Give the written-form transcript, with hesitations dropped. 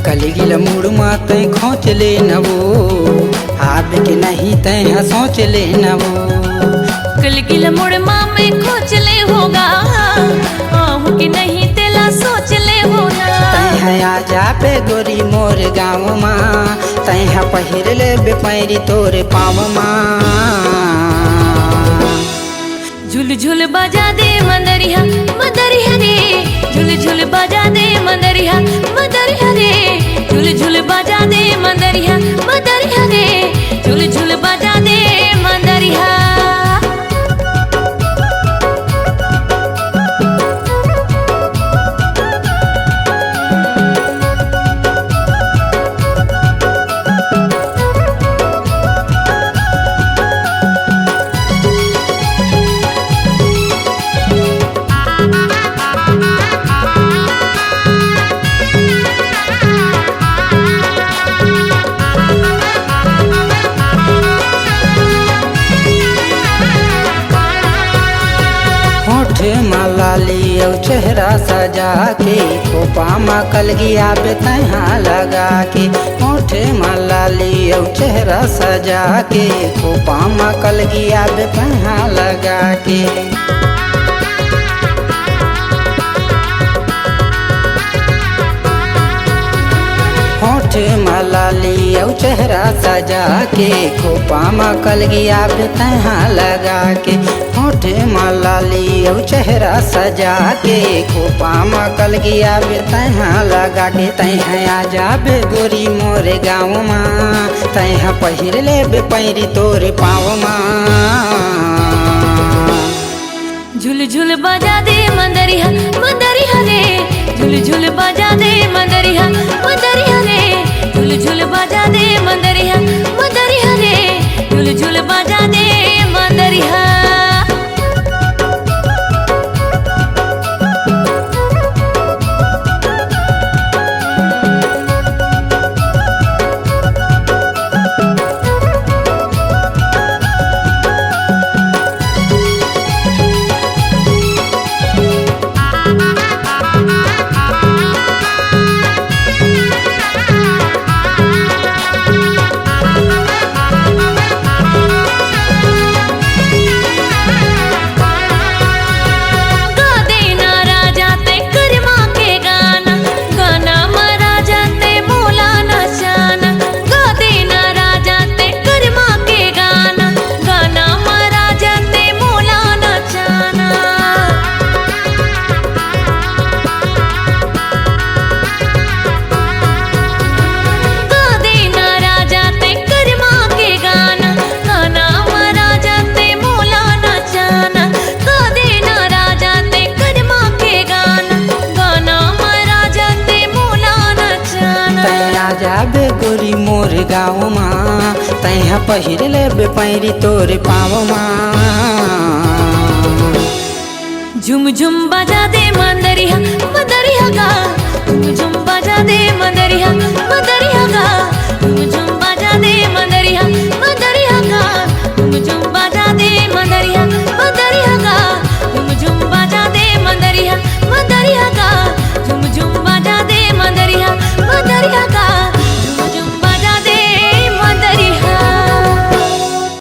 कलगिल मुड़ माते खोच ले नवो हाथ के नहीं तय सोच ले नवो कलगिल मुड़ में खोच ले होगा आहू की नहीं तेला सोच ले होना तय आजा पे गोरी मोर गाँव माँ तय पहिर ले बेपैरी तोरे पाँव माँ झुल झुल बजा दे मंदरिया मंदरिया रे झुल झुल बजा दे मंदरिया मंदरिया रे झुल झुल बजा दे मंदरिया मंदरिया रे झुल झुल बजा दे मंदरिया होठ माला लियो चेहरा सजा के खोपा माँ कलगिया पे तहाँ लगा के होठ माला लियो चेहरा सजा के खोपा माँ कलगिया पे तहाँ लगा के होठ माला लियो चेहरा सजा के खोपा माँ कलगिया पे तहाँ लगा के होठ माला लियो चेहरा सजा के खोपा माँ कलगिया पे तहाँ लगा के तहाँ आ जाबे गोरी मोरे गाँव माँ तहाँ पहिर ले बेपैरी तोरे पाँव माँ झुल झुल बजा दे मंदरिया मंदरिया रे झुल झुल बजा दे मंदरिया मंदरिया रे झुल झुल बजा दे मंदरिया मंदरिया रे झुल झुल बजा दे मंदरिया जाबे गोरी मोर गाँव माँ तहाँ पहिर ले बेपैरी तोरे पाँव माँ झुम झुम बजा दे मंदरिया मंदरिया का झुम झुम बजा दे मंदरिया